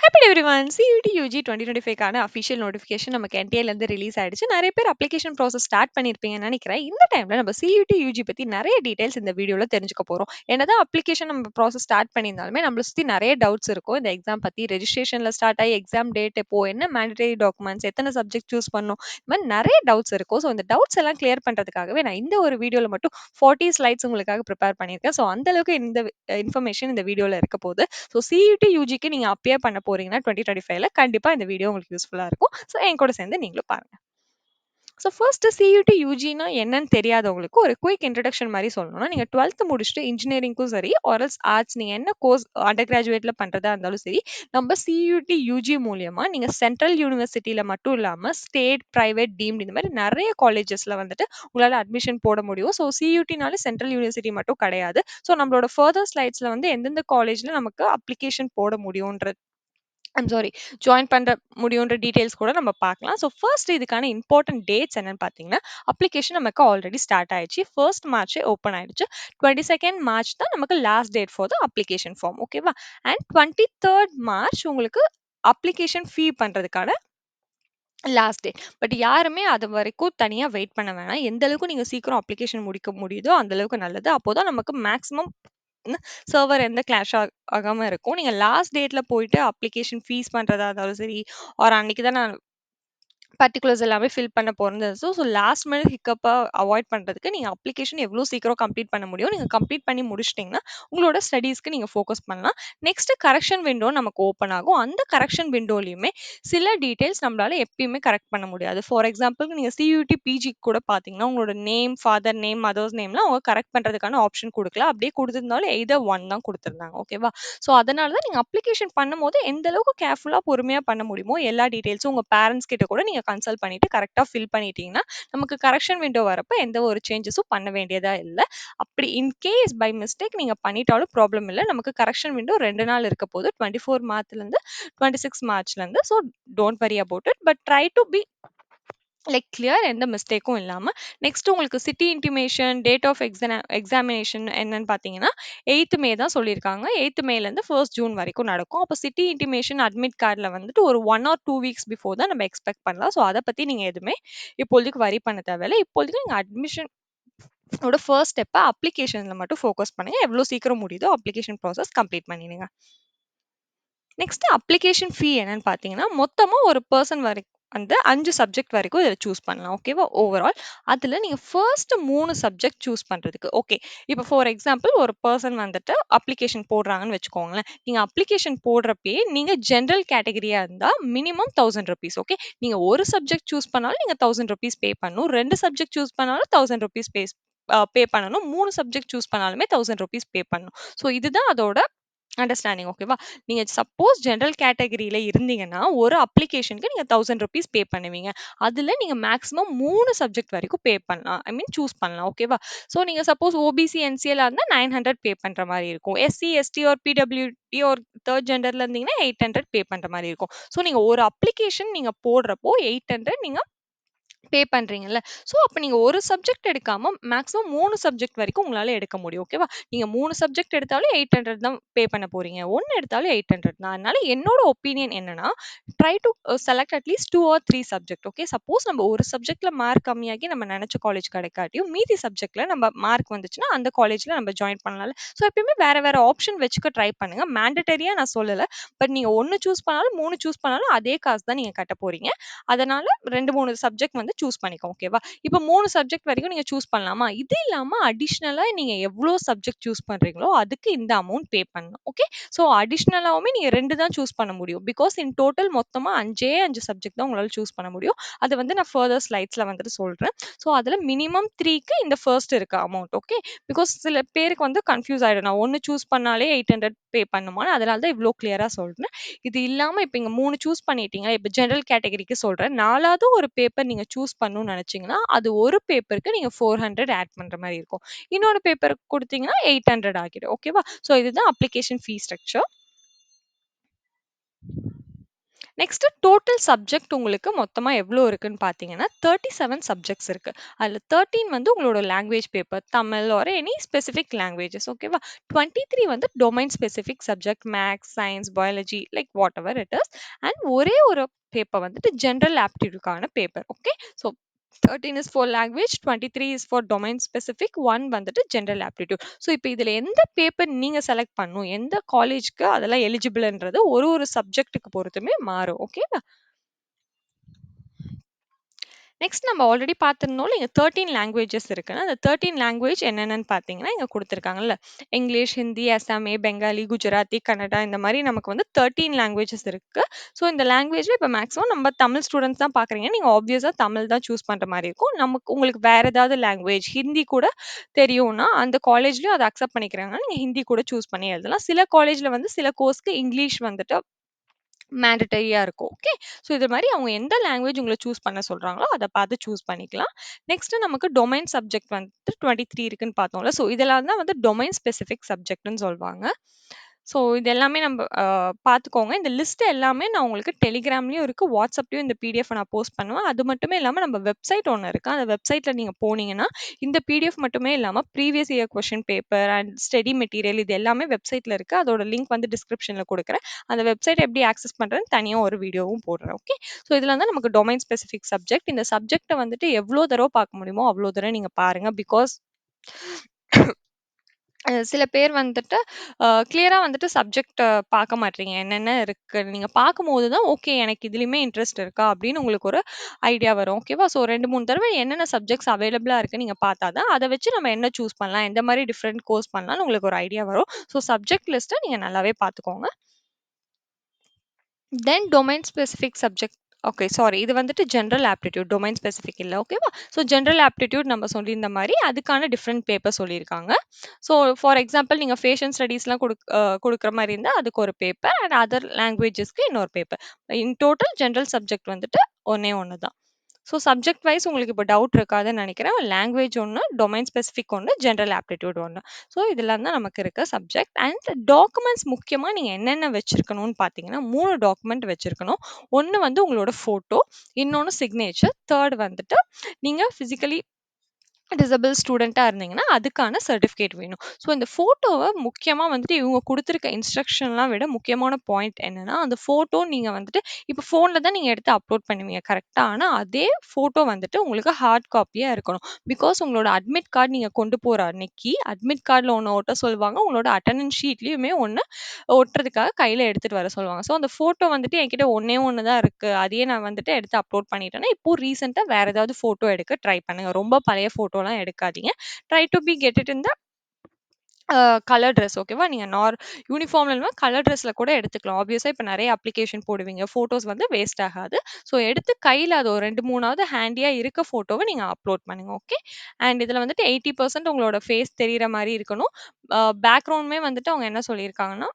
Happy everyone CUET UG 2025க்கான official notification நமக்கு என்டிஏலேருந்து ரிலீஸ் ஆயிடுச்சு. நிறைய பேர் அப்ளிகேஷன் ப்ராசஸ் ஸ்டார்ட் பண்ணியிருப்பீங்கன்னு நினைக்கிறேன். இந்த டைம்ல நம்ம சியூடி யூஜி பத்தி நிறைய டீடைல்ஸ் இந்த வீடியோல தெரிஞ்சுக்க போறோம். என்னதான் அப்ளிகேஷன் நம்ம ப்ராசஸ் ஸ்டார்ட் பண்ணியிருந்தாலுமே நம்மள சுத்தி நிறைய டவுட்ஸ் இருக்கும். இந்த எக்ஸாம் பத்தி ரெஜிஸ்ட்ரேஷன்ல ஸ்டார்ட் ஆகி எக்ஸாம் டேட் எப்போ, என்ன மேண்டேட்டரி டாக்குமெண்ட்ஸ், எத்தனை சப்ஜெக்ட் சூஸ் பண்ணணும், இந்த மாதிரி நிறைய டவுட்ஸ் இருக்கும். ஸோ இந்த டவுட்ஸ் எல்லாம் கிளியர் பண்றதுக்காகவே நான் இந்த ஒரு வீடியோல மட்டும் 40 ஸ்லைட்ஸ் உங்களுக்காக ப்ரிப்பேர் பண்ணியிருக்கேன். ஸோ அந்த அளவுக்கு இந்த இன்ஃபர்மேஷன் இந்த வீடியோல இருக்க போகுது. ஸோ சியூடி யூஜிக்கு நீங்க அப்பியர் பண்ண போறீங்கன்னா 2025ல கண்டிப்பா இந்த வீடியோ உங்களுக்கு யூஸ்ஃபுல்லா இருக்கும். ஸோ என் கூட சேர்ந்து நீங்களும் பாருங்க. ஸோ ஃபர்ஸ்ட் சியூடி யூஜினா என்னன்னு தெரியாதவங்களுக்கு ஒரு குயிக் இன்ட்ரடக்ஷன் மாதிரி சொல்லணும்னா, நீங்க 12th முடிச்சுட்டு இன்ஜினியரிங்க்கும் சரி ஆர்எல்ஸ் ஆர்ட்ஸ் நீங்க என்ன கோர்ஸ் அண்டர் கிராஜுவேட்ல பண்றதா இருந்தாலும் சரி, நம்ம சியூடி யூஜி மூலியமா நீங்க சென்ட்ரல் யூனிவர்சிட்டியில மட்டும் இல்லாம ஸ்டேட், பிரைவேட், டீம்டு இந்த மாதிரி நிறைய காலேஜஸ்ல வந்துட்டு உங்களால அட்மிஷன் போட முடியும். ஸோ சியூடினால சென்ட்ரல் யூனிவர்சிட்டி மட்டும் கிடையாது. ஸோ நம்மளோட ஃபர்தர் ஸ்லைட்ஸ்ல வந்து எந்தெந்த காலேஜ்ல நமக்கு அப்ளிகேஷன் போட முடியும்ன்ற சாரி ஜாயின் பண்ற முடியுன்ற டீடைல்ஸ் கூட நம்ம பார்க்கலாம். ஸோ ஃபர்ஸ்ட் இதுக்கான இம்பார்ட்டன்ட் டேட்ஸ் என்னன்னு பார்த்தீங்கன்னா, அப்ளிகேஷன் நமக்கு ஆல்ரெடி ஸ்டார்ட் ஆயிடுச்சு. 1st மார்ச்சே ஓப்பன் ஆயிடுச்சு. 22nd மார்ச் தான் நமக்கு last date for the application form. ஓகேவா? அண்ட் 23rd மார்ச் உங்களுக்கு அப்ளிகேஷன் ஃபீ பண்றதுக்கான லாஸ்ட் டே. பட் யாருமே அது வரைக்கும் தனியா வெயிட் பண்ண வேணாம். எந்த அளவுக்கு நீங்க சீக்கிரம் அப்ளிகேஷன் முடிக்க முடியுதோ அந்த அளவுக்கு நல்லது. அப்போதான் நமக்கு மேக்ஸிமம் சர்வர் எந்த கிளாஷ் ஆகாம இருக்கும். நீங்க லாஸ்ட் டேட்ல போயிட்டு அப்ளிகேஷன் ஃபீஸ் பண்றதா இருந்தாலும் சரி, ஆர் அன்னைக்கு தான் நான் பர்ட்டிகுலர்ஸ் எல்லாமே ஃபில் பண்ண போறது. ஸோ லாஸ்ட் மினிட் ஹிக்கப்ப அவாய்ட் பண்றதுக்கு நீங்க அப்ளிகேஷன் எவ்வளோ சீக்கிரம் கம்ப்ளீட் பண்ண முடியும். நீங்க கம்ப்ளீட் பண்ணி முடிச்சிட்டீங்கன்னா, உங்களோட ஸ்டடீஸ்க்கு நீங்க ஃபோக்கஸ் பண்ணலாம். நெக்ஸ்ட் கரெக்ஷன் விண்டோ நமக்கு ஓப்பன் ஆகும். அந்த கரெக்ஷன் விண்டோலயுமே சில டீடைல்ஸ் நம்மளால எப்பயுமே கரெக்ட் பண்ண முடியாது. ஃபார் எக்ஸாம்பிள் நீங்க சியூடி பிஜி கூட பார்த்தீங்கன்னா, உங்களோட நேம், ஃபாதர் நேம், மதர்ஸ் நேம்லாம் அவங்க கரெக்ட் பண்றதுக்கான ஆப்ஷன் குடுக்கல. அப்படியே குடுத்திருந்தாலும் எய்தர் 1 தான் குடுத்திருந்தாங்க. ஓகேவா? ஸோ அதனால தான் நீங்க அப்ளிகேஷன் பண்ணும்போது எந்த அளவுக்கு கேர்ஃபுல்லா பொறுமையா பண்ண முடியுமோ எல்லா டீடைல்ஸும் உங்க பேரண்ட்ஸ் கிட்ட கூட நீங்க கன்சல்ட் பண்ணிட்டு கரெக்ட்டா ஃபில் பண்ணிட்டீங்கன்னா, நமக்கு கரெக்ஷன் விண்டோ வரப்ப எந்த ஒரு சேஞ்சஸும் பண்ண வேண்டியதா இல்ல. அப்படி இன் கேஸ் பை மிஸ்டேக் நீங்க பண்ணிட்டாலும் ப்ராப்ளம் இல்ல. நமக்கு கரெக்ஷன் விண்டோ 2 நாள் இருக்க போது. 24 மார்ச்லருந்து 26 மார்ச்லருந்து. So don't worry about it. But try to be like clear எந்த மிஸ்டேக்கும் இல்லாம. நெக்ஸ்ட் உங்களுக்கு city intimation, date of examination என்னன்னு பார்த்தீங்கன்னா, 8த் மே தான் சொல்லியிருக்காங்க. 8த் மேலேருந்து 1 ஜூன் வரைக்கும் நடக்கும். அப்போ சிட்டி இன்டிமேஷன் அட்மிட் கார்ட்ல வந்துட்டு ஒரு 1 ஆர் 2 வீக்ஸ் பிஃபோர் தான் நம்ம எக்ஸ்பெக்ட் பண்ணலாம். ஸோ அத பத்தி நீங்க எதுவுமே இப்போதைக்கு வரி பண்ண தேவையில்ல. இப்போதைக்கு நீங்க அட்மிஷன் ஓட ஃபர்ஸ்ட் ஸ்டெப்பா அப்ளிகேஷன்ல மட்டும் ஃபோக்கஸ் பண்ணுங்க. எவ்வளோ சீக்கிரம் முடியுதோ அப்ளிகேஷன் ப்ராசஸ் கம்ப்ளீட் பண்ணிடுங்க. நெக்ஸ்ட் அப்ளிகேஷன் ஃபீ என்னன்னு பார்த்தீங்கன்னா, மொத்தமா ஒரு பெர்சன் வரைக்கும் அந்த 5 சப்ஜெக்ட் வரைக்கும் இதில சூஸ் பண்ணலாம். ஓகேவா? ஓவரால் அதில நீங்க ஃபர்ஸ்ட் 3 சப்ஜெக்ட் சூஸ் பண்றதுக்கு ஓகே. இப்போ ஃபார் எக்ஸாம்பிள் ஒரு பெர்சன் வந்துட்டு அப்ளிகேஷன் போடுறாங்கன்னு வச்சுக்கோங்களேன். நீங்க அப்ளிகேஷன் போடுறப்பயே நீங்க ஜெனரல் கேட்டகரியா இருந்தா மினிமம் ₹1000 ஓகே. நீங்க ஒரு சப்ஜெக்ட் சூஸ் பண்ணாலும் நீங்க ₹1000 பே பண்ணணும். 2 சப்ஜெக்ட் சூஸ் பண்ணாலும் ₹1000 பே பண்ணணும். 3 சப்ஜெக்ட் சூஸ் பண்ணாலுமே ₹1000 பே பண்ணணும். ஸோ இதுதான் அதோட அண்டர்ஸ்டாண்டிங் ஓகேவா? நீங்க சப்போஸ் ஜெனரல் கேட்டகரியில இருந்தீங்கன்னா, ஒரு அப்ளிகேஷனுக்கு நீங்க ₹1000 பே பண்ணுவீங்க. அதுல நீங்க மேக்ஸிமம் 3 சப்ஜெக்ட் வரைக்கும் பே பண்ணலாம். ஐ மீன் சூஸ் பண்ணலாம். ஓகேவா? ஸோ நீங்க சப்போஸ் ஓபிசி, என்சிஎல்லா இருந்தா 900 பே பண்ற மாரி இருக்கும். SC, ST or PWD or 3 ஜெண்டர்ல இருந்தீங்கன்னா 800 பே பண்ற மாரி இருக்கும். ஸோ நீங்க ஒரு அப்ளிகேஷன் நீங்க போடுறப்போ 800 நீங்க பே பண்றீங்கல்ல. ஸோ அப்ப நீங்க ஒரு சப்ஜெக்ட் எடுக்காம மேக்ஸிமம் 3 சப்ஜெக்ட் வரைக்கும் உங்களால எடுக்க முடியும். ஓகேவா? நீங்க 3 சப்ஜெக்ட் எடுத்தாலும் 800 தான் பே பண்ண போறீங்க. 1 எடுத்தாலும் 800 தான். அதனால என்னோட ஒப்பீனியன் என்னன்னா, ட்ரை டூ செலக்ட் அட்லீஸ்ட் 2 ஆர் 3 சப்ஜெக்ட். ஓகே. சப்போஸ் நம்ம ஒரு சப்ஜெக்ட்ல மார்க் கம்மியாகி நம்ம நெனச்ச காலேஜ் கிடைக்காட்டியும், மீதி சப்ஜெக்ட்ல நம்ம மார்க் வந்துச்சுன்னா, அந்த காலேஜ்ல நம்ம ஜாயின் பண்ணலாம்ல. ஸோ எப்பயுமே வேற வேற ஆப்ஷன் வச்சுக்க ட்ரை பண்ணுங்க. மேண்டட்டரியா நான் சொல்லல. பட் நீங்க 1 சூஸ் பண்ணாலும், 3 சூஸ் பண்ணாலும் அதே காசு தான் நீங்க கட்ட போறீங்க. அதனால 2, 3 சப்ஜெக்ட் வந்து சூஸ் பண்ணிக்கோங்க. ஓகேவா? இப்ப 3 சப்ஜெக்ட் வரைக்கும் நீங்க சூஸ் பண்ணலாமா? இது இல்லாம அடிஷனலா நீங்க எவ்ளோ சப்ஜெக்ட் சூஸ் பண்றீங்களோ, அதுக்கு இந்த அமௌண்ட் பே பண்ணணும். ஓகே. ஸோ அடிஷனலாவுமே நீங்க 2 தான் சூஸ் பண்ண முடியும். பிகாஸ் இன் டோட்டல் மொத்தமா 5 சப்ஜெக்ட் தான் உங்களால சூஸ் பண்ண முடியும். அது வந்து நான் ஃபர்தர் ஸ்லைட்ஸ்ல வந்துட்டு சொல்றேன். ஸோ அதுல மினிமம் 3க்கு இந்த ஃபர்ஸ்ட் இருக்க அமௌண்ட். ஓகே. பிகாஸ் சில பேருக்கு வந்து கன்ஃப்யூஸ் ஆயிடும். நான் 1 சூஸ் பண்ணாலே 800 பே பண்ணுமான்னு. அதனால தான் இவ்ளோ கிளியரா சொல்றேன். இது இல்லாம இப்ப இங்க 3 சூஸ் பண்ணிட்டீங்க. இப்ப ஜெனரல் கேட்டகரிக்கு சொல்றேன். 4வது ஒரு பேப்பர் நீங்க சூஸ் பண்ணணும்னு நெனச்சீங்கன்னா, அது ஒரு பேப்பருக்கு நீங்க 400 ஆட் பண்ற மாரி இருக்கும். இன்னொரு பேப்பர் குடுத்தீங்கன்னா 800 ஆகிடும். ஓகேவா? ஸோ இதுதான் அப்ளிகேஷன் ஃபீ ஸ்ட்ரக்சர். நெக்ஸ்ட் டோட்டல் சப்ஜெக்ட் உங்களுக்கு மொத்தமா எவ்வளோ இருக்குன்னு பார்த்தீங்கன்னா 37 சப்ஜெக்ட்ஸ் இருக்கு. அதில் 13 வந்து உங்களோட language paper Tamil or any specific languages ஓகேவா. 23 வந்து domain specific subject maths science biology like whatever it is. And ஒரே ஒரு பேப்பர் வந்துட்டு ஜென்ரல் ஆப்டிடியூட்கான paper. Okay so 13 is for language, 23 is for domain specific, 1 வந்துட்டு general aptitude. ஸோ இப்போ இதில் எந்த பேப்பர் நீங்கள் செலக்ட் பண்ணணும் எந்த காலேஜ்க்கு அதெல்லாம் எலிஜிபிள்ன்றது ஒரு ஒரு சப்ஜெக்ட்டுக்கு பொறுத்துமே மாறும். ஓகேவா. நெக்ஸ்ட் நம்ம ஆல்ரெடி பார்த்துருந்தோம் இங்கே 13 லாங்குவேஜஸ் இருக்குன்னா அந்த 13 லாங்குவேஜ் என்னென்னு பார்த்தீங்கன்னா இங்கே கொடுத்துருக்காங்கல்ல இங்கிலீஷ் ஹிந்தி அசாமே பெங்காலி குஜராத்தி கன்னடா இந்த மாதிரி நமக்கு வந்து 13 லாங்குவேஜஸ் இருக்கு. ஸோ இந்த லாங்குவேஜில் இப்போ மேக்ஸிமம் நம்ம தமிழ் ஸ்டூடெண்ட்ஸ் தான் பார்க்குறீங்க நீங்கள் ஆப்வியஸாக தமிழ் தான் சூஸ் பண்ணுற மாதிரி இருக்கும். நமக்கு உங்களுக்கு வேற ஏதாவது லாங்குவேஜ் ஹிந்தி கூட தெரியும்னா அந்த காலேஜ்லேயும் அதை அக்செப்ட் பண்ணிக்கிறாங்க நீங்கள் ஹிந்தி கூட சூஸ் பண்ணி எழுதலாம். சில காலேஜில் வந்து சில கோர்ஸ்க்கு இங்கிலீஷ் வந்துட்டு மேண்டட்டரியா இருக்கும். ஓகே ஸோ இது மாதிரி அவங்க எந்த லாங்குவேஜ் உங்களை சூஸ் பண்ண சொல்றாங்களோ அதை பார்த்து சூஸ் பண்ணிக்கலாம். நெக்ஸ்ட் நமக்கு டொமைன் சப்ஜெக்ட் வந்து 23 இருக்குன்னு பார்த்தோம்ல. ஸோ இதெல்லாம் தான் வந்து டொமைன் ஸ்பெசிஃபிக் சப்ஜெக்ட்னு சொல்லுவாங்க. ஸோ இது எல்லாமே நம்ம பார்த்துக்கோங்க. இந்த லிஸ்ட் எல்லாமே நான் உங்களுக்கு டெலிகிராம்லயும் இருக்கு வாட்ஸ்அப்லயும் இந்த பிடிஎஃப் நான் போஸ்ட் பண்ணுவேன். அது மட்டுமே இல்லாமல் நம்ம வெப்சைட் ஒன்று இருக்கு அந்த வெப்சைட்ல நீங்க போனீங்கன்னா இந்த பிடிஎஃப் மட்டுமே இல்லாமல் previous year question paper and study material இது எல்லாமே வெப்சைட்ல இருக்கு. அதோட லிங்க் வந்து டிஸ்கிரிப்ஷன்ல கொடுக்குறேன். அந்த வெப்சைட் எப்படி ஆக்சஸ் பண்றேன்னு தனியாக ஒரு வீடியோவும் போடுறேன். ஓகே ஸோ இதில் வந்து நமக்கு டொமைன் ஸ்பெசிஃபிக் சப்ஜெக்ட் இந்த சப்ஜெக்ட்டை வந்துட்டு எவ்வளோ தடவை பார்க்க முடியுமோ அவ்வளோ தடவை நீங்க பாருங்க. பிகாஸ் சில பேர் வந்துட்டு கிளியரா வந்துட்டு சப்ஜெக்ட் பார்க்க மாட்டீங்க என்னென்ன இருக்கு நீங்க பார்க்கும்போது தான் ஓகே எனக்கு இதுலயுமே இன்ட்ரெஸ்ட் இருக்கா அப்படின்னு உங்களுக்கு ஒரு ஐடியா வரும். ஓகேவா. ஸோ 2 3 தடவை என்னென்ன சப்ஜெக்ட்ஸ் அவைலபிளா இருக்கு நீங்க பார்த்தா தான் அதை வச்சு நம்ம என்ன சூஸ் பண்ணலாம் எந்த மாதிரி டிஃப்ரெண்ட் கோர்ஸ் பண்ணலாம்னு உங்களுக்கு ஒரு ஐடியா வரும். ஸோ சப்ஜெக்ட் லிஸ்ட்டை நீங்க நல்லாவே பார்த்துக்கோங்க. Then domain specific subject okay sorry இது வந்துட்டு ஜென்ரல் ஆப்டிடியூட் டொமைன் ஸ்பெசிஃபிக் இல்லை. ஓகேவா. ஸோ ஜென்ரல் ஆப்டிடியூட் நம்ம சொல்லியிருந்த மாதிரி அதுக்கான டிஃப்ரெண்ட் பேப்பர் சொல்லியிருக்காங்க. ஸோ ஃபார் எக்ஸாம்பிள் நீங்கள் ஃபேஷன் ஸ்டடீஸ்லாம் கொடுக்குற மாதிரி இருந்தால் அதுக்கு ஒரு பேப்பர் அண்ட் அதர் லாங்குவேஜஸ்க்கு இன்னொரு பேப்பர். இன் டோட்டல் ஜென்ரல் சப்ஜெக்ட் வந்துட்டு ஒன்னே ஒன்று தான். ஸோ சப்ஜெக்ட் வைஸ் உங்களுக்கு இப்போ டவுட் இருக்காதுன்னு நினைக்கிறேன். லாங்குவேஜ் ஒன்று டொமைன் ஸ்பெசிஃபிக் ஒன்று ஜென்ரல் ஆப்டிடியூட் ஒன்று. ஸோ இதெல்லாம் தான் நமக்கு இருக்க சப்ஜெக்ட். அண்ட் டாக்குமெண்ட்ஸ் முக்கியமாக நீங்கள் என்னென்ன வச்சிருக்கணும்னு பார்த்தீங்கன்னா 3 டாக்குமெண்ட் வச்சிருக்கணும். ஒன்று வந்து உங்களோட ஃபோட்டோ, இன்னொன்று சிக்னேச்சர், தேர்ட் வந்துட்டு நீங்கள் ஃபிசிக்கலி டிசபிள் ஸ்டூடெண்ட்டாக இருந்தீங்கன்னா அதுக்கான சர்டிஃபிகேட் வேணும். ஸோ இந்த ஃபோட்டோவை முக்கியமாக வந்துட்டு இவங்க கொடுத்துருக்க இன்ஸ்ட்ரக்ஷன்லாம் விட முக்கியமான பாயிண்ட் என்னன்னா அந்த ஃபோட்டோ நீங்கள் வந்துட்டு இப்போ ஃபோனில் தான் நீங்கள் எடுத்து அப்லோட் பண்ணுவீங்க கரெக்டாக. ஆனால் அதே ஃபோட்டோ வந்துட்டு உங்களுக்கு ஹார்ட் காப்பியாக இருக்கணும். பிகாஸ் உங்களோட அட்மிட் கார்டு நீங்கள் கொண்டு போகிற அன்னைக்கு அட்மிட் கார்டில் ஒன்று ஒட்ட சொல்லுவாங்க. உங்களோட அட்டண்டன்ஸ் ஷீட்லேயுமே ஒன்று ஒட்டுறதுக்காக கையில் எடுத்துகிட்டு வர சொல்லுவாங்க. ஸோ அந்த ஃபோட்டோ வந்துட்டு என்கிட்ட ஒன்றே ஒன்று தான் இருக்குது அதையே நான் வந்துட்டு எடுத்து அப்லோட் பண்ணிட்டேன்னா இப்போ ரீசெண்டாக வேறு ஏதாவது ஃபோட்டோ எடுக்க ட்ரை பண்ணுங்கள். ரொம்ப பழைய ஃபோட்டோலாம் எடுக்காதீங்க. Try to B get it in the colour dress. ஓகேவா. நீங்கள் யூனிஃபார்ம்ல இல்லாமல் கலர் ட்ரெஸ்ஸில் கூட எடுத்துக்கலாம். ஆப்வியஸாக இப்போ நிறைய அப்ளிகேஷன் போடுவீங்க ஃபோட்டோஸ் வந்து வேஸ்ட் ஆகாது. ஸோ எடுத்து கையில் அது ஒரு 2 3வது ஹேண்டியாக இருக்க ஃபோட்டோவை நீங்கள் அப்லோட் பண்ணுங்க. ஓகே அண்ட் இதில் வந்துட்டு 80% உங்களோட ஃபேஸ் தெரிகிற மாதிரி இருக்கணும். பேக்ரவுண்டுமே வந்துட்டு அவங்க என்ன சொல்லியிருக்காங்கன்னா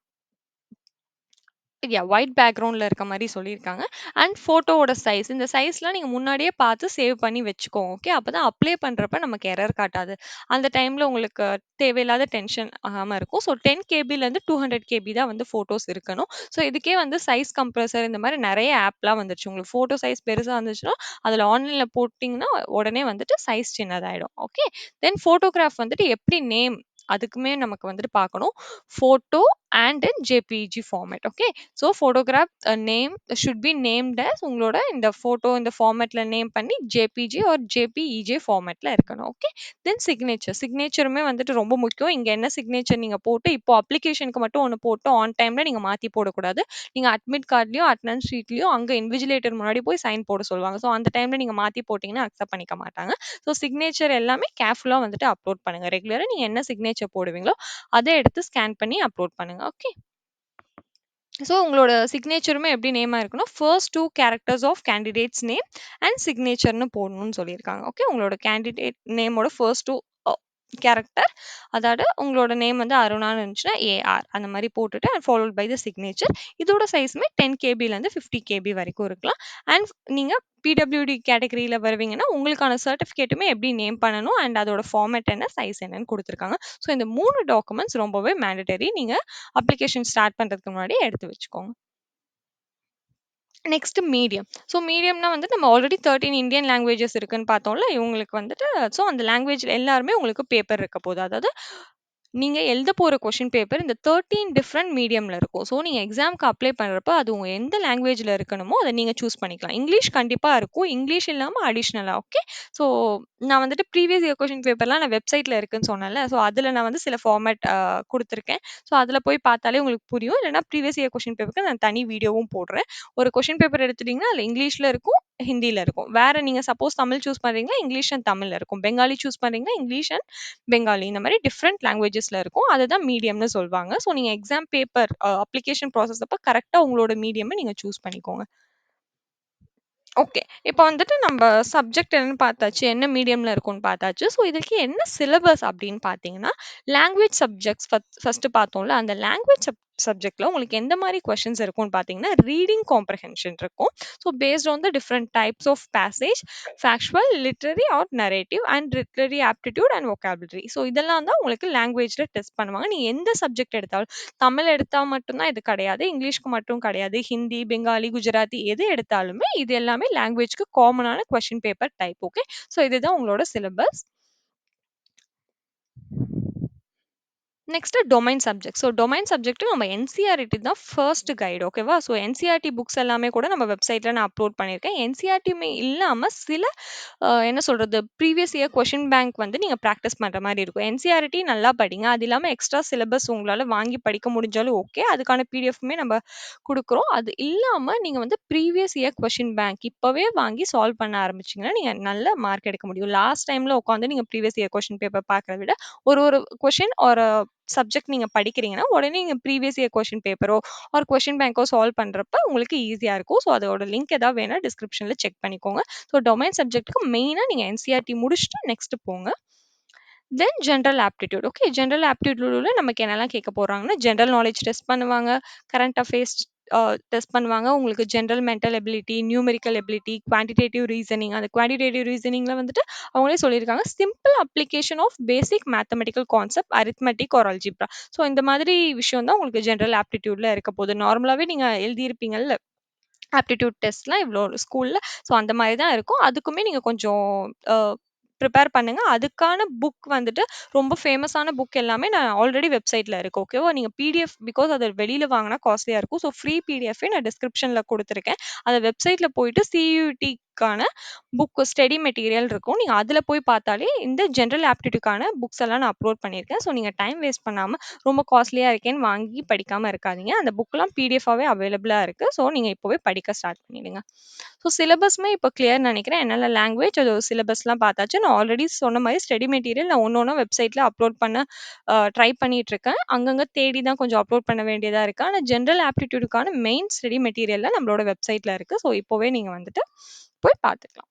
ஒயிட் பேக்ரவுண்ட்ல இருக்க மாதிரி சொல்லியிருக்காங்க. அண்ட் ஃபோட்டோவோட சைஸ் இந்த சைஸ்லாம் நீங்கள் முன்னாடியே பார்த்து சேவ் பண்ணி வச்சுக்கோங்க. ஓகே அப்போ தான் அப்ளை பண்ணுறப்ப நமக்கு எரர் காட்டாது. அந்த டைமில் உங்களுக்கு தேவையில்லாத டென்ஷன் ஆகாமல் இருக்கும். ஸோ 10 KB to 200 KB தான் வந்து ஃபோட்டோஸ் இருக்கணும். ஸோ இதுக்கே வந்து சைஸ் கம்ப்ரஸர் இந்த மாதிரி நிறைய ஆப்லாம் வந்துருச்சு. உங்களுக்கு ஃபோட்டோ சைஸ் பெருசாக இருந்துச்சுன்னா அதில் ஆன்லைனில் போட்டிங்கன்னா உடனே வந்துட்டு சைஸ் சின்னதாயிடும். ஓகே தென் ஃபோட்டோகிராஃப் வந்துட்டு எப்படி நேம் அதுக்குமே நமக்கு வந்துட்டு பார்க்கணும். Photo and in JPEG format. Okay so photograph name should be named as உங்களோட இந்த ஃபோட்டோ இந்த ஃபார்மேட்டில் நேம் பண்ணி ஜேபிஜி ஆர் ஜேபிஇஜே ஃபார்மேட்டில் இருக்கணும். ஓகே தென் சிக்னேச்சருமே வந்துட்டு ரொம்ப முக்கியம். இங்கே என்ன சிக்னேச்சர் நீங்கள் போட்டு இப்போ அப்ளிகேஷனுக்கு மட்டும் ஒன்று போட்டு ஆன் டைமில் நீங்கள் மாற்றி போடக்கூடாது. நீங்கள் அட்மிட் கார்ட்லையும் அட்டனன்ஸ் ஷீட்லையும் அங்கே இன்விஜிலேட்டர் முன்னாடி போய் சைன் போட சொல்லுவாங்க. ஸோ அந்த டைமில் நீங்கள் மாற்றி போட்டிங்கன்னா அக்செப்ட் பண்ணிக்க மாட்டாங்க. ஸோ சிக்னேச்சர் எல்லாமே கேர்ஃபுல்லாக வந்துட்டு அப்லோட் பண்ணுங்கள். ரெகுலராக நீங்கள் என்ன சிக்னேச்சர் போடுவீங்களோ அதை எடுத்து ஸ்கேன் பண்ணி அப்லோட் பண்ணுங்கள். ஓகே ஸோ உங்களோட சிக்னேச்சருமே எப்படி நேமாக இருக்கணும் first 2 characters of candidates name and சிக்னேச்சர்னு போடணும்னு சொல்லியிருக்காங்க. ஓகே உங்களோட கேண்டிடேட் நேமோட ஃபர்ஸ்ட் 2 கேரக்டர் அதாவது உங்களோட நேம் வந்து அருணான்னு இருந்துச்சுன்னா ஏஆர் அந்த மாதிரி போட்டுட்டு and followed by the signature. இதோட சைஸுமே 10 KB to 50 KB வரைக்கும் இருக்கலாம். அண்ட் நீங்கள் பிடபிள்யூடி கேட்டகரியில் வருவீங்கன்னா உங்களுக்கான சர்டிஃபிகேட்டுமே எப்படி நேம் பண்ணணும் அண்ட் அதோட ஃபார்மேட் என்ன சைஸ் என்னன்னு கொடுத்துருக்காங்க. ஸோ இந்த 3 டாக்குமெண்ட்ஸ் ரொம்பவே மேண்டட்டரி. நீங்கள் அப்ளிகேஷன் ஸ்டார்ட் பண்ணுறதுக்கு முன்னாடி எடுத்து வச்சுக்கோங்க. Next medium. ஸோ மீடியம்னா வந்து நம்ம ஆல்ரெடி 13 இந்தியன் லாங்குவேஜஸ் இருக்குன்னு பார்த்தோம்ல. இவங்களுக்கு வந்துட்டு ஸோ அந்த லாங்குவேஜ்ல எல்லாருமே உங்களுக்கு பேப்பர் இருக்க போது. அதாவது நீங்க எழுத போற கொஸ்டின் பேப்பர் இந்த 13 டிஃபரெண்ட் மீடியம்ல இருக்கும். ஸோ நீங்க எக்ஸாம்க்கு அப்ளை பண்றப்ப அது உங்க எந்த லாங்குவேஜ்ல இருக்கணுமோ அத நீங்க சூஸ் பண்ணிக்கலாம். இங்கிலீஷ் கண்டிப்பா இருக்கும். இங்கிலீஷ் இல்லாம அடிஷனலா ஓகே. ஸோ நான் வந்துட்டு ப்ரீவியஸ் இயர் கொஸ்டின் பேப்பர்லாம் நான் வெப்சைட்ல இருக்குன்னு சொன்னேன்ல. ஸோ அதுல நான் வந்து சில ஃபார்மேட் குடுத்துருக்கேன். ஸோ அதுல போய் பார்த்தாலே உங்களுக்கு புரியும். இல்லன்னா ப்ரீவியஸ் இயர் கொஸ்டின் பேப்பருக்கு நான் தனி வீடியோவும் போடுறேன். ஒரு கொஸ்டின் பேப்பர் எடுத்துட்டீங்கன்னா, அதுல இங்கிலீஷ்ல இருக்கும், ஹிந்தில இருக்கும். வேற நீங்க சப்போஸ் தமிழ் சூஸ் பண்றீங்கன்னா, இங்கிலீஷ் அண்ட் தமிழ்ல இருக்கும். பெங்காலி சூஸ் பண்றீங்கன்னா, இங்கிலீஷ் அண்ட் பெங்காலி இந்த மாரி டிஃபரெண்ட் லாங்குவேஜஸ்ல இருக்கும். அதுதான் மீடியம்னு சொல்வாங்க. ஸோ நீங்க எக்ஸாம் பேப்பர் அப்ளிகேஷன் ப்ராசஸ் அப்ப கரெக்ட்டா உங்களோட மீடியம நீங்க சூஸ் பண்ணிக்கோங்க. ஓகே. இப்ப வந்துட்டு நம்ப சப்ஜெக்ட் என்னன்னு பார்த்தாச்சு. என்ன மீடியம்ல இருக்கும்னு பார்த்தாச்சு. ஸோ இதுக்கு என்ன சிலபஸ் அப்படின்னு பார்த்தீங்கன்னா, லாங்குவேஜ் சப்ஜெக்ட்ஸ் ஃபர்ஸ்ட்டு பார்த்தோம்ல. அந்த லாங்குவேஜ் சப்ஜெக்ட்ல உங்களுக்கு எந்த மாரி கொஸ்டின்ஸ் இருக்கும்னு பார்த்தீங்கன்னா, ரீடிங் காம்ப்ரிஹென்ஷன் இருக்கும். So based on the different types of passage, factual, literary or narrative and literary aptitude and vocabulary. So இதெல்லாம் தான் உங்களுக்கு லாங்குவேஜ்ல டெஸ்ட் பண்ணுவாங்க. நீங்க எந்த சப்ஜெக்ட் எடுத்தாலும் தமிழ் எடுத்தா மட்டும் தான் இது கிடையாது. இங்கிலீஷ்க்கு மட்டும் கிடையாது. ஹிந்தி, பெங்காலி, குஜராத்தி எது எடுத்தாலுமே இது எல்லாமே லாங்குவேஜ்க்கு காமனான question paper type. Okay. So இதுதான் உங்களோட syllabus. Next domain subject. So domain subject நம்ம என்சிஆர்டி தான் ஃபர்ஸ்ட் கைடு. ஓகேவா? ஸோ என்சிஆர்டி புக்ஸ் எல்லாமே கூட நம்ம வெப்சைட்ல நான் அப்லோட் பண்ணியிருக்கேன். என்சிஆர்டியுமே இல்லாம சில என்ன சொல்றது? ப்ரீவியஸ் இயர் கொஸ்டின் பேங்க் வந்து நீங்க பிராக்டிஸ் பண்ற மாரி இருக்கும். என்சிஆர்டி நல்லா படிங்க. அது இல்லாம எக்ஸ்ட்ரா சிலபஸ் உங்களால வாங்கி படிக்க முடிஞ்சாலும் ஓகே. அதுக்கான பிடிஎஃப்மே நம்ம குடுக்குறோம். அது இல்லாம நீங்க வந்து ப்ரீவியஸ் இயர் கொஸ்டின் பேங்க் இப்பவே வாங்கி சால்வ் பண்ண ஆரம்பிச்சீங்கன்னா, நீங்க நல்ல மார்க் எடுக்க முடியும். லாஸ்ட் டைம்ல உட்காந்து நீங்க ப்ரீவியஸ் இயர் கொஸ்டின் பேப்பர் பார்க்கிறத விட, ஒரு ஒரு கொஸ்டின் ஒரு சப்ஜெக்ட் நீங்க படிக்கிறீங்கன்னா, உடனே நீங்க ப்ரீவியஸ் இயர் கொஸ்டின் பேப்பரோ, ஆர் கொஸ்டின் பேங்கோ சால்வ் பண்றப்ப உங்களுக்கு ஈஸியா இருக்கும். ஸோ அதோட லிங்க் ஏதாவது வேணா டிஸ்கிரிப்ஷன்ல செக் பண்ணிக்கோங்க. ஸோ டொமைன் சப்ஜெக்ட்க்கு மெயினா நீங்க என்சிஆர்டி முடிச்சுட்டு நெக்ஸ்ட் போங்க. Then general aptitude. Okay. General ஆப்டிட்யூட்ல நமக்கு என்னலாம் கேட்க போறாங்கன்னா, ஜெனரல் நாலேட்ஜ் டெஸ்ட் பண்ணுவாங்க. கரண்ட் அஃபேர்ஸ் டெஸ்ட் பண்ணுவாங்க. உங்களுக்கு general mental ability, numerical ability, quantitative reasoning. அந்த குவான்டிடேட்டிவ் ரீசனிங்ல வந்துட்டு அவங்களே சொல்லியிருக்காங்க. Simple application of basic mathematical concept, arithmetic or algebra. So இந்த மாதிரி விஷயம் தான் உங்களுக்கு ஜெனரல் ஆப்டிட்யூட்ல இருக்க போகுது. நார்மலாவே நீங்க எழுதியிருப்பீங்கல்ல. ஆப்டிட்யூட் டெஸ்ட்லாம் இவ்ளோ ஸ்கூல்ல. ஸோ அந்த மாரி தான் இருக்கும். அதுக்குமே நீங்க கொஞ்சம் அ ப்ரிப்பேர் பண்ணுங்க. அதுக்கான புக் வந்துட்டு ரொம்ப ஃபேமஸான புக் எல்லாமே நான் ஆல்ரெடி வெப்சைட்ல இருக்கு. ஓகேவா? நீங்க பிடிஎஃப் பிகாஸ் அது வெளில வாங்குனா காஸ்ட்லியா இருக்கும். ஸோ ஃப்ரீ பிடிஎஃப்பே நான் டிஸ்கிரிப்ஷன்ல குடுத்துருக்கேன். அத வெப்சைட்ல போயிட்டு சியூஇடிக்கான புக் ஸ்டடி மெட்டீரியல் இருக்கும். நீங்க அதுல போய் பார்த்தாலே இந்த ஜெனரல் ஆப்டிட்யூட்க்கான புக்ஸ் எல்லாம் நான் அப்லோட் பண்ணியிருக்கேன். ஸோ நீங்க டைம் வேஸ்ட் பண்ணாம ரொம்ப காஸ்ட்லியா இருக்கேன்னு வாங்கி படிக்காம இருக்காதீங்க. அந்த புக்லாம் பிடிஎஃபாவே அவைலபிளா இருக்கு. ஸோ நீங்க இப்பவே படிக்க ஸ்டார்ட் பண்ணிடுங்க. ஸோ சிலபஸ்மே இப்போ கிளியர்ன்னு நெனைக்கிறேன். என்னென்ன லாங்குவேஜ் அது சிலபஸ்லாம் பார்த்தாச்சு. நான் ஆல்ரெடி சொன்ன மாரி ஸ்டடி மெட்டீரியல் நான் ஒண்ணு ஒண்ணா வெப்சைட்ல அப்லோட் பண்ண ட்ரை பண்ணிட்டு இருக்கேன். அங்கங்க தேடி தான் கொஞ்சம் அப்லோட் பண்ண வேண்டியதா இருக்கு. ஆனா ஜெனரல் ஆப்டிட்யூட்க்கான மெயின் ஸ்டடி மெட்டீரியல்லாம் நம்மளோட வெப்சைட்ல இருக்கு. ஸோ இப்பவே நீங்க வந்துட்டு போய் பார்த்துக்கலாம்.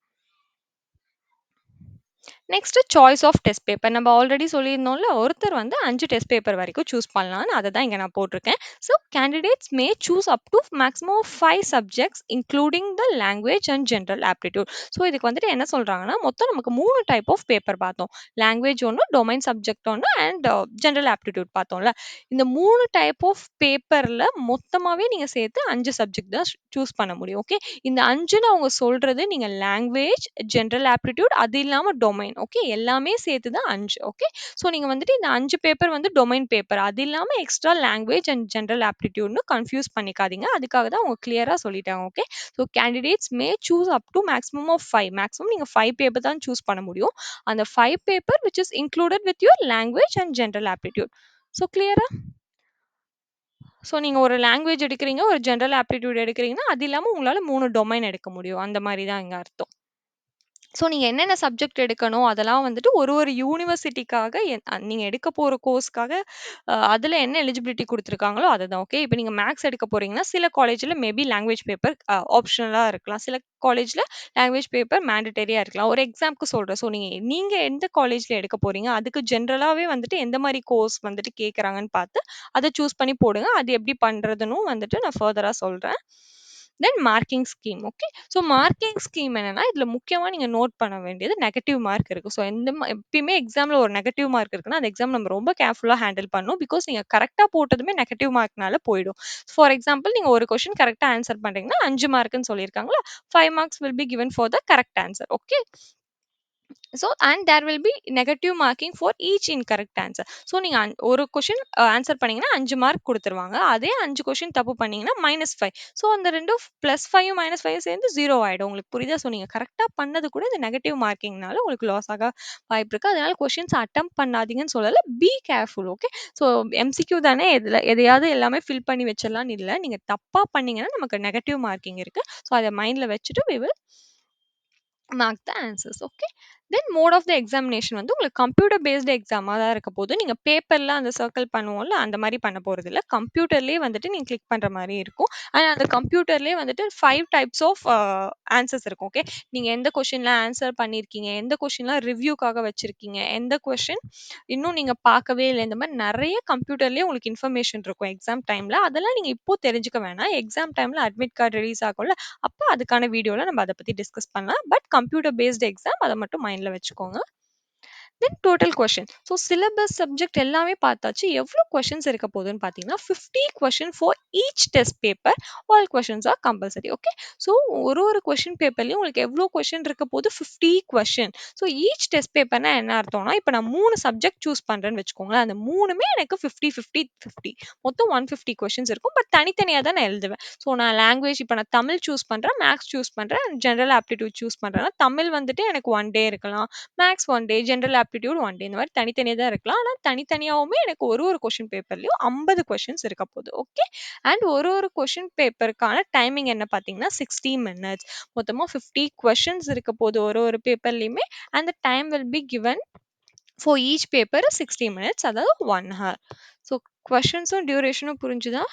Next choice of test paper. நம்ம ஆல்ரெடி சொல்லியிருந்தோம்ல, ஒருத்தர் வந்து 5 டெஸ்ட் பேப்பர் வரைக்கும் சூஸ் பண்ணலாம்னு. அத தான் இங்க நான் போட்டிருக்கேன். So candidates may choose up to maximum of 5 subjects including the language and general aptitude. So இதுக்கு வந்துட்டு என்ன சொல்றாங்கன்னா, மொத்தம் நமக்கு 3 டைப் ஆஃப் பேப்பர் பார்த்தோம். லாங்குவேஜ் ஒண்ணு, டொமைன் சப்ஜெக்ட் ஒண்ணு அண்ட் ஜெனரல் ஆப்டிட்யூட் பார்த்தோம்ல. இந்த 3 டைப் ஆஃப் பேப்பர்ல மொத்தமாவே நீங்க சேர்த்து 5 சப்ஜெக்ட் தான் சூஸ் பண்ண முடியும். ஓகே. இந்த 5ன்னு அவங்க சொல்றது நீங்க லாங்குவேஜ், ஜெனரல் ஆப்டிட்யூட் அது இல்லாம டொமைன். ஓகே. எல்லாமே சேர்த்து தான் 5. ஓகே. ஸோ நீங்க வந்துட்டு இந்த 5 பேப்பர் வந்து டொமைன் பேப்பர். அது இல்லாம எக்ஸ்ட்ரா லாங்குவேஜ் அண்ட் ஜெனரல் ஆப்டிட்யூட்னு கன்ஃப்யூஸ் பண்ணிக்காதீங்க. அதுக்காக தான் அவங்க கிளியரா சொல்லிட்டாங்க. Okay. So candidates may choose up to maximum of 5. Maximum நீங்க 5 பேப்பர் தான் சூஸ் பண்ண முடியும். அந்த 5 paper which is included with your language and general aptitude. So கிளியரா? ஸோ நீங்க ஒரு லாங்குவேஜ் எடுக்கிறீங்க, ஒரு ஜெனரல் ஆப்டிட்யூட் எடுக்கிறீங்கன்னா, அது இல்லாம உங்களால 3 டொமைன் எடுக்க முடியும். அந்த மாரி தான் இங்க அர்த்தம். ஸோ நீங்க என்னென்ன சப்ஜெக்ட் எடுக்கணும், அதெல்லாம் வந்துட்டு ஒரு ஒரு யூனிவர்சிட்டிக்காக நீங்க எடுக்க போற கோர்ஸ்க்காக அதுல என்ன எலிஜிபிலிட்டி குடுத்துருக்காங்களோ அதுதான். ஓகே. இப்ப நீங்க மேத்ஸ் எடுக்க போறீங்கன்னா, சில காலேஜ்ல மேபி லாங்குவேஜ் பேப்பர் ஆப்ஷனலா இருக்கலாம். சில காலேஜ்ல லாங்குவேஜ் பேப்பர் மேண்டட்டரியா இருக்கலாம். ஒரு எக்ஸாம்ப்ள்க்கு சொல்றேன். ஸோ நீங்க நீங்க எந்த காலேஜ்ல எடுக்க போறீங்க, அதுக்கு ஜெனரலாவே வந்துட்டு எந்த மாரி கோர்ஸ் வந்துட்டு கேட்கறாங்கன்னு பார்த்து, அத சூஸ் பண்ணி போடுங்க. அது எப்படி பண்றதுன்னும் வந்துட்டு நான் ஃபர்தரா சொல்றேன். Then marking scheme. Okay. So marking scheme என்னன்னா, இதுல முக்கியமா நீங்க நோட் பண்ண வேண்டியது நெகட்டிவ் மார்க் இருக்கு. ஸோ எப்பயுமே எக்ஸாம்ல ஒரு நெகட்டிவ் மார்க் இருக்குன்னா, அந்த எக்ஸாம் நம்ம ரொம்ப கேர்ஃபுல்லா ஹேண்டில் பண்ணணும். பிகாஸ் நீங்க கரெக்ட்டா போட்டதுமே நெகட்டிவ் மார்க்னால போயிடும். ஃபார் எக்ஸாம்பிள் நீங்க ஒரு கொஸ்டின் கரெக்ட்டா ஆன்ஸர் பண்றீங்கன்னா, 5 மார்க்ன்னு சொல்லியிருக்காங்களா, 5 marks will be given for the correct answer. Okay. So and there will be negative marking for each incorrect answer. So நீங்க ஒரு கொஸ்டின் ஆன்சர் பண்ணீங்கன்னா 5 மார்க் குடுத்துருவாங்க. அதே 5 கொஸ்டின் தப்பு பண்ணீங்கன்னா -5. ஸோ அந்த 2 +5யும் -5யும் சேர்ந்து 0 ஆயிடும். உங்களுக்கு புரியுதா? ஸோ நீங்க கரெக்ட்டா பண்ணது கூட இந்த நெகட்டிவ் மார்க்கிங்னால உங்களுக்கு லாஸ் ஆக வாய்ப்பு இருக்கு. அதனால கொஸ்டின்ஸ் அட்டெம்ப்ட் பண்ணாதீங்கன்னு சொல்லல. Be careful. Okay. So MCQ தானே எதையாவது எல்லாமே ஃபில் பண்ணி வச்சிடலாம்னு இல்ல. நீங்க தப்பா பண்ணீங்கன்னா நமக்கு நெகட்டிவ் மார்க்கிங் இருக்கு. ஸோ அத மைண்ட்ல வச்சுட்டு we will mark the answers. Okay. Then mode of the examination வந்து உங்களுக்கு கம்ப்யூட்டர் பேஸ்டு எக்ஸாமா தான் இருக்க போது. நீங்க பேப்பர்ல அந்த சர்க்கிள் பண்ணுவோம்ல, அந்த மாரி பண்ண போறதில்ல. கம்ப்யூட்டர்லயே வந்துட்டு நீங்க கிளிக் பண்ற மாரி இருக்கும். அண்ட் அந்த கம்ப்யூட்டர்லயே வந்துட்டு 5 டைப்ஸ் ஆஃப் ஆன்சர்ஸ் இருக்கும். ஓகே. நீங்க எந்த கொஸ்டின்ல ஆன்சர் பண்ணியிருக்கீங்க, எந்த கொஸ்டின்லாம் ரிவ்யூக்காக வச்சிருக்கீங்க, எந்த கொஸ்டின் இன்னும் நீங்க பார்க்கவே இல்ல. இந்த மாரி நெறைய கம்ப்யூட்டர்லயே உங்களுக்கு இன்ஃபர்மேஷன் இருக்கும் எக்ஸாம் டைம்ல. அதெல்லாம் நீங்க இப்போ தெரிஞ்சுக்க வேணாம். எக்ஸாம் டைம்ல அட்மிட் கார்ட் ரிலீஸ் ஆகும்ல, அப்ப அதுக்கான வீடியோல நம்ம அத பத்தி டிஸ்கஸ் பண்ணலாம். பட் கம்ப்யூட்டர் பேஸ்ட் எக்ஸாம் அத மட்டும் மைண்ட்ல வச்சுக்கோங்க. Then total question. So syllabus subject எல்லாமே பார்த்தாச்சு. எவ்வளோ கொஸ்டின்ஸ் இருக்க போகுதுன்னு பார்த்தீங்கன்னா, 50 question for each test paper. All questions are compulsory. Okay. So ஒரு கொஸ்டின் பேப்பர்லயும் உங்களுக்கு எவ்வளோ கொஸ்டின் இருக்க போது? 50 கொஸ்டின். ஸோ ஈச் டெஸ்ட் பேப்பர்னா என்ன அர்த்தம்னா, இப்போ நான் 3 சப்ஜெக்ட் சூஸ் பண்றேன்னு வச்சுக்கோங்களேன். அந்த 3மே எனக்கு 50, 50, 50. மொத்தம் 150 கொஸ்டின்ஸ் இருக்கும். பட் தனித்தனியா தான் நான் எழுதுவேன். ஸோ நான் லாங்குவேஜ் இப்போ நான் தமிழ் சூஸ் பண்றேன், மேத்ஸ் சூஸ் பண்றேன், ஜெனரல் ஆப்டிடியூட் சூஸ் பண்றேன்னா, தமிழ் வந்துட்டு எனக்கு 1 டே இருக்கலாம். மேத்ஸ் 1 டே, ஜெனரல் ஆப்டிடியூட் 1 டே. இந்த மாரி தனித்தனியா தான் இருக்கலாம். ஆனா தனித்தனியாவுமே எனக்கு ஒரு கொஸ்டின் பேப்பர்லயும் 50 கொஸ்டின்ஸ் இருக்க போகுது. ஓகே. அண்ட் ஒரு கொஸ்டின் பேப்பருக்கான டைமிங் என்ன பார்த்தீங்கன்னா, 60 மினிட்ஸ். மொத்தமா 50 கொஸ்டின்ஸ் இருக்க போது ஒரு பேப்பர்லயுமே. And the time will be given for each paper 60 minutes, அதாவது 1 ஹவர். ஸோ கொஸ்டின்ஸும் டியூரேஷனும் புரிஞ்சுதா?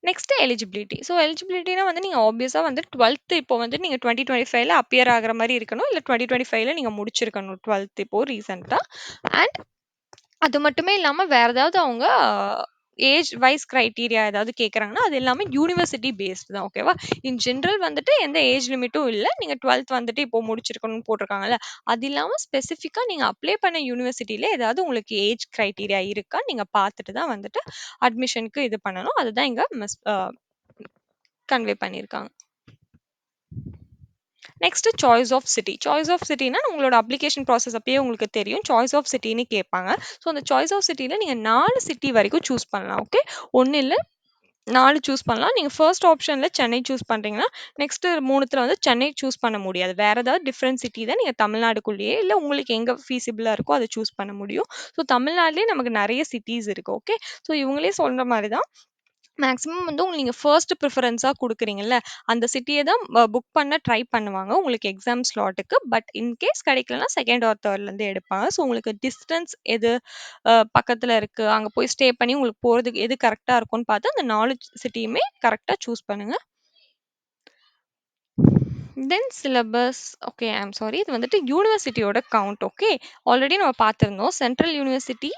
Next eligibility. ஸோ எலிஜிபிலிட்டினா வந்து நீங்க ஆப்வியஸா வந்து 12த் இப்போ வந்து நீங்க 2025ல அப்பியர் ஆகுற மாரி இருக்கணும். இல்ல 2025ல நீங்க முடிச்சிருக்கணும் 12த் இப்போ ரீசென்ட்டா. அண்ட் அது மட்டுமே இல்லாம வேற ஏதாவது அவங்க ஏஜ் வைஸ் கிரைட்டீரியா ஏதாவது கேட்குறாங்கன்னா, அது எல்லாமே யூனிவர்சிட்டி பேஸ்டு தான். ஓகேவா? இன் ஜெனரல் வந்துட்டு எந்த ஏஜ் லிமிட்டும் இல்ல. நீங்க 12த் வந்துட்டு இப்போ முடிச்சிருக்கணும்னு போட்டிருக்காங்கல்ல. அது இல்லாம ஸ்பெசிஃபிக்கா நீங்க அப்ளை பண்ண யூனிவர்சிட்டில ஏதாவது உங்களுக்கு ஏஜ் கிரைட்டீரியா இருக்கா? நீங்க பார்த்துட்டு தான் வந்துட்டு அட்மிஷனுக்கு இது பண்ணணும். அதுதான் இங்க கன்வே பண்ணியிருக்காங்க. Next choice of city. Choice of சிட்டினா உங்களோட அப்ளிகேஷன் ப்ராசஸ் அப்பயே உங்களுக்கு தெரியும். சாய்ஸ் ஆஃப் சிட்டின்னு கேட்பாங்க. ஸோ அந்த சாய்ஸ் ஆஃப் சிட்டில நீங்க 4 சிட்டி வரைக்கும் சூஸ் பண்ணலாம். ஓகே. 1 இல்ல 4 சூஸ் பண்ணலாம். நீங்க ஃபர்ஸ்ட் ஆப்ஷன்ல சென்னை சூஸ் பண்றீங்கன்னா, நெக்ஸ்ட் 3த்துல வந்து சென்னை சூஸ் பண்ண முடியாது. வேற ஏதாவது டிஃபரெண்ட் சிட்டி தான் நீங்க தமிழ்நாடுக்குள்ளேயே இல்ல உங்களுக்கு எங்க ஃபீசிபிளா இருக்கோ அத சூஸ் பண்ண முடியும். ஸோ தமிழ்நாட்டிலேயே நமக்கு நெறைய சிட்டீஸ் இருக்கு. ஓகே. ஸோ இவங்களே சொல்ற மாரி தான் மேக்ஸிமம் வந்து நீங்க ஃபர்ஸ்ட் ப்ரிஃபரன்ஸா குடுக்குறீங்கல்ல, அந்த சிட்டிய தான் புக் பண்ண ட்ரை பண்ணுவாங்க உங்களுக்கு எக்ஸாம் ஸ்லாட்டுக்கு. பட் இன்கேஸ் கிடைக்கலனா 2ண்ட் ஆர் 3ர்ட்லருந்து எடுப்பாங்க. ஸோ உங்களுக்கு டிஸ்டன்ஸ் எது பக்கத்துல இருக்கு, அங்க போய் ஸ்டே பண்ணி உங்களுக்கு போறதுக்கு எது கரெக்ட்டா இருக்கும்னு பார்த்து அந்த 4 சிட்டியுமே கரெக்ட்டா சூஸ் பண்ணுங்க. Then syllabus. Okay. I am sorry. இது வந்துட்டு யூனிவர்சிட்டியோட கவுண்ட். ஓகே. ஆல்ரெடி நம்ம பார்த்திருந்தோம். Central university.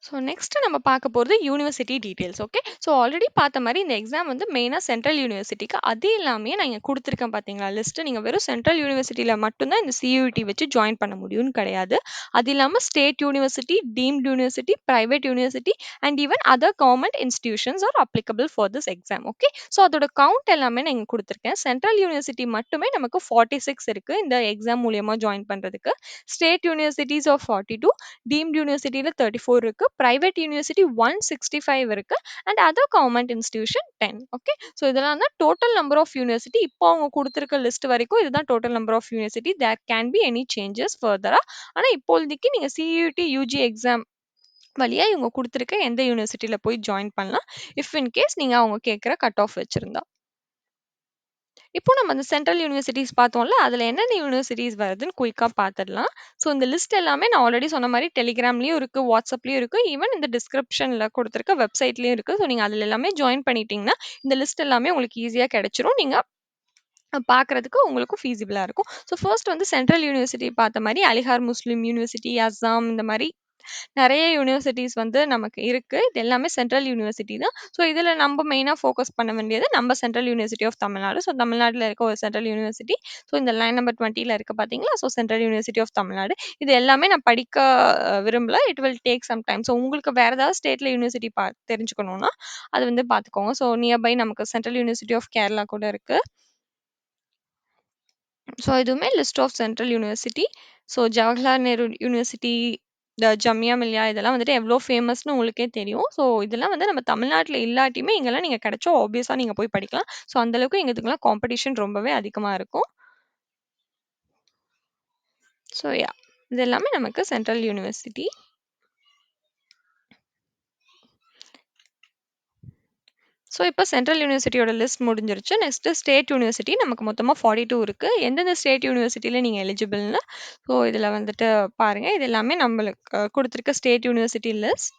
ஸோ நெக்ஸ்ட் நம்ம பார்க்க போறது university details. Okay. So already பார்த்த மாரி இந்த எக்ஸாம் வந்து மெயினா சென்ட்ரல் யூனிவர்சிட்டிக்கு. அது இல்லாமயே நான் இங்க குடுத்துருக்கேன் பார்த்தீங்களா லிஸ்ட். நீங்க வெறும் சென்ட்ரல் யூனிவர்சிட்டில மட்டும் தான் இந்த சியூஇடி வச்சு ஜாயின் பண்ண முடியும்னு கிடையாது. அது இல்லாம state university, deemed university, private university and even other government institutions are applicable for this exam. Okay. So அதோட கவுண்ட் எல்லாமே நான் இங்க குடுத்துருக்கேன். சென்ட்ரல் யூனிவர்சிட்டி மட்டுமே நமக்கு 46 இருக்கு இந்த எக்ஸாம் மூலியமா ஜாயின் பண்றதுக்கு. ஸ்டேட் யூனிவர்சிட்டிஸ் ஆஃப் 42, டீம்ட் யூனிவர்சிட்டில 34 இருக்கு. பிரைவேட் யூனிவர்சிட்டி 165 இருக்கு. And other government institution 10. Okay. So இதெல்லாம் தான் டோட்டல் நம்பர் ஆஃப் யூனிவர்சிட்டி. இப்போ அவங்க குடுத்திருக்க லிஸ்ட் வரைக்கும் இதுதான் total number of university. There can be any changes ஃபர்தரா. ஆனா இப்போதைக்கு நீங்க சியூஇடி யூஜி எக்ஸாம் வழியா இவங்க குடுத்திருக்க எந்த யூனிவர்சிட்டில போய் ஜாயின் பண்ணலாம். இஃப் இன் கேஸ் நீங்க அவங்க கேட்கிற கட் ஆஃப் வச்சிருந்தா. இப்போ நம்ம அந்த சென்ட்ரல் யூனிவர்சிட்டிஸ் பார்த்தோம்ல, அதுல என்னென்ன யூனிவர்சிட்டிஸ் வருதுன்னு குயிக்கா பார்த்துடலாம். ஸோ இந்த லிஸ்ட் எல்லாமே நான் ஆல்ரெடி சொன்ன மாரி டெலிகிராம்லயும் இருக்கு, வாட்ஸ்அப்லயும் இருக்கு, ஈவன் இந்த டிஸ்கிரிப்ஷன்ல குடுத்திருக்க வெப்சைட்லயும் இருக்கு. ஸோ நீங்க அதுல எல்லாமே ஜாயின் பண்ணிட்டீங்கன்னா, இந்த லிஸ்ட் எல்லாமே உங்களுக்கு ஈஸியா கிடைச்சிரும். நீங்க பார்க்கறதுக்கு உங்களுக்கும் ஃபீசிபிளா இருக்கும். ஸோ ஃபர்ஸ்ட் வந்து சென்ட்ரல் யூனிவர்சிட்டி பார்த்த மாரி அலிகார் முஸ்லிம் யூனிவர்சிட்டி, அஸ்ஸாம் இந்த மாரி நெறைய யூனிவர்சிட்டீஸ் வந்து நமக்கு இருக்கு. இது எல்லாமே சென்ட்ரல் யூனிவர்சிட்டி தான். ஸோ இதில நம்ப மெயினா ஃபோக்கஸ் பண்ண வேண்டியது நம்ம central university of Tamil Nadu. So தமிழ்நாட்ல இருக்க ஒரு சென்ட்ரல் யூனிவர்சிட்டி. ஸோ இந்த லைன் நம்பர் 20ல இருக்கு பார்த்தீங்களா? So central university of Tamil Nadu. இது எல்லாமே நான் படிக்க விரும்பல. It will take some time. So உங்களுக்கு வேற ஏதாவது ஸ்டேட்ல யூனிவர்சிட்டி தெரிஞ்சுக்கணும்னா, அது வந்து பார்த்துக்கோங்க. ஸோ நியர்பை நமக்கு சென்ட்ரல் யூனிவர்சிட்டி ஆஃப் கேரளா கூட இருக்கு. ஸோ இதுவுமே list of central university. So Jawaharlal Nehru university, Jamia Millia இதெல்லாம் வந்துட்டு எவ்வளோ ஃபேமஸ்னு உங்களுக்கே தெரியும். ஸோ இதெல்லாம் வந்து நம்ம தமிழ்நாட்ல இல்லாட்டியுமே இங்கெல்லாம் நீங்க கிடைச்சா ஆப்வியஸா நீங்க போய் படிக்கலாம். ஸோ அந்த அளவுக்கு எங்க இதுக்கெல்லாம் காம்படிஷன் ரொம்பவே அதிகமா இருக்கும். ஸோ இது எல்லாமே நமக்கு சென்ட்ரல் யூனிவர்சிட்டி. ஸோ இப்போ சென்ட்ரல் யூனிவர்சிட்டியோட லிஸ்ட் முடிஞ்சிருச்சு. நெக்ஸ்ட்டு ஸ்டேட் யூனிவர்சிட்டி நமக்கு மொத்தமா 42 இருக்கு. எந்தெந்த ஸ்டேட் யூனிவர்சிட்டில நீங்க எலிஜிபிள்னு ஸோ இதில வந்துட்டு பாருங்க. இது எல்லாமே நம்மளுக்கு குடுத்துருக்க ஸ்டேட் யூனிவர்சிட்டி லிஸ்ட்.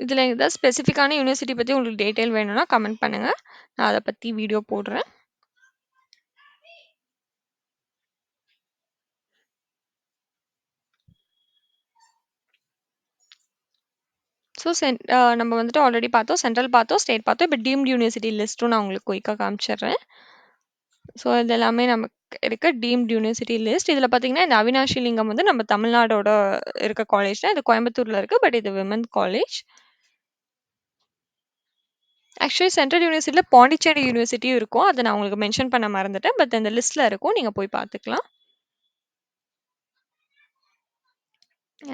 இதில ஏதாவது ஸ்பெசிஃபிக்கான யூனிவர்சிட்டி பத்தி உங்களுக்கு டீட்டெயில் வேணும்னா கமெண்ட் பண்ணுங்க. நான் அத பத்தி வீடியோ போடுறேன். ஸோ நம்ம வந்துட்டு ஆல்ரெடி பார்த்தோம். சென்ட்ரல் பார்த்தோம், ஸ்டேட் பார்த்தோம். இப்போ டீம்டு யூனிவர்சிட்டி லிஸ்ட்டும் நான் உங்களுக்கு குயிக்கா காமிச்சிடுறேன். ஸோ இது எல்லாமே நமக்கு இருக்க டீம்டு யூனிவர்சிட்டி லிஸ்ட். இதில பார்த்தீங்கன்னா, இந்த அவினாஷி லிங்கம் வந்து நம்ம தமிழ்நாடோட இருக்க காலேஜ் தான். இது கோயம்புத்தூர்ல இருக்கு. பட் இது விமென் காலேஜ். ஆக்சுவலி சென்ட்ரல் யூனிவர்சிட்டில பாண்டிச்சேரி யூனிவர்சிட்டியும் இருக்கும். அத நான் உங்களுக்கு மென்ஷன் பண்ண மறந்துட்டேன். பட் அந்த லிஸ்ட்ல இருக்கும். நீங்க போய் பார்த்துக்கலாம்.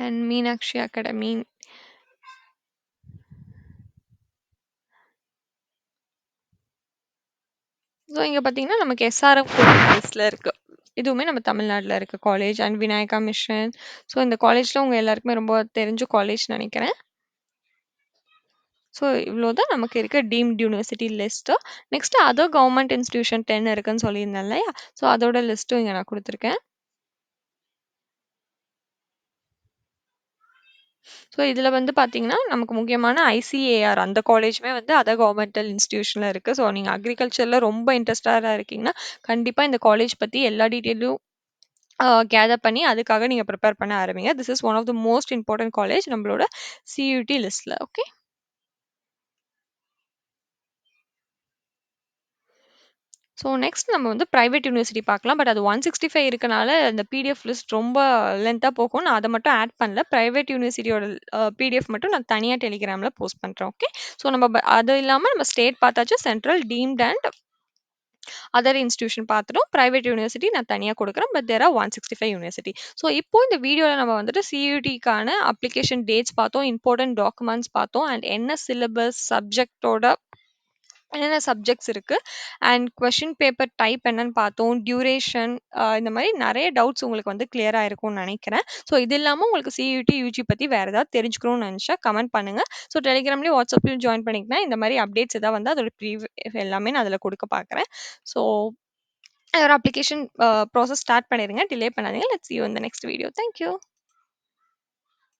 And Meenakshi academy. ஸோ இங்க பார்த்தீங்கன்னா, நமக்கு எஸ்ஆர்எம் லிஸ்ட்ல இருக்கு. இதுவுமே நம்ம தமிழ்நாட்ல இருக்க college and Vinayaka mission. So இந்த காலேஜ்ல உங்க எல்லாருக்குமே ரொம்ப தெரிஞ்ச காலேஜ் நெனைக்கிறேன். ஸோ இவ்ளோ தான் நமக்கு இருக்க deemed university list. Next other government institution 10 இருக்குன்னு சொல்லியிருந்தேன் இல்லையா? ஸோ அதோட லிஸ்ட்டும் இங்க நான் குடுத்துருக்கேன். ஸோ இதில வந்து பார்த்தீங்கன்னா, நமக்கு முக்கியமான ஐசிஏஆர் அந்த காலேஜுமே வந்து அதர் கவர்மெண்டல் இன்ஸ்டிடியூஷன்ல இருக்கு. ஸோ நீங்க அக்ரிகல்ச்சர்ல ரொம்ப இன்ட்ரெஸ்டடா இருக்கீங்கன்னா, கண்டிப்பா இந்த காலேஜ் பத்தி எல்லா டீட்டெயிலும் கேதர் பண்ணி அதுக்காக நீங்க ப்ரிப்பேர் பண்ண ஆரம்பிங்க. This is one of the most important college நம்மளோட சியூடி லிஸ்ட்ல. ஓகே. ஸோ நெக்ஸ்ட் நம்ம வந்து பிரைவேட் யூனிவர்சிட்டி பார்க்கலாம். பட் அது 165 இருக்கனால அந்த பிடிஎஃப் லிஸ்ட் ரொம்ப லென்த்தா போகும். நான் அத மட்டும் ஆட் பண்ணல. பிரைவேட் யூனிவர்சிட்டியோட பிடிஎஃப் மட்டும் நான் தனியா டெலிகிராம்ல போஸ்ட் பண்றேன். ஓகே. ஸோ நம்ம அது இல்லாம நம்ம ஸ்டேட் பார்த்தாச்சு. Central, deemed and other institution பார்த்துட்டோம். பிரைவேட் யூனிவர்சிட்டி நான் தனியா குடுக்குறேன். But there are 165 university. So இப்போ இந்த வீடியோல நம்ம வந்துட்டு சியூடிக்கான அப்ளிகேஷன் டேட்ஸ் பார்த்தோம். இம்பார்ட்டன்ட் டாக்குமெண்ட்ஸ் பார்த்தோம். அண்ட் என்ன சிலபஸ், சப்ஜெக்ட்டோட என்னென்ன சப்ஜெக்ட்ஸ் இருக்கு அண்ட் கொஸ்டின் பேப்பர் டைப் என்னன்னு பார்த்தோம். டியூரேஷன் இந்த மாரி நெறைய டவுட்ஸ் உங்களுக்கு வந்து கிளியர் ஆயிருக்கும்னு நெனைக்கிறேன். ஸோ இது இல்லாம உங்களுக்கு சியூடி, யூஜி பத்தி வேற ஏதாவது தெரிஞ்சுக்கணும்னு நெனச்சா கமெண்ட் பண்ணுங்க. ஸோ டெலிகிராம்லயும், வாட்ஸ்அப்லயும் ஜாயின் பண்ணிக்கங்க. இந்த மாரி அப்டேட்ஸ் ஏதாவது வந்தா அதோட எல்லாமே நான் அதில குடுக்க பார்க்குறேன். ஸோ ஒரு அப்ளிகேஷன் ப்ராசஸ் ஸ்டார்ட் பண்ணிருங்க. டிலே பண்ணாதீங்க. Let's see you in the next video. Thank you.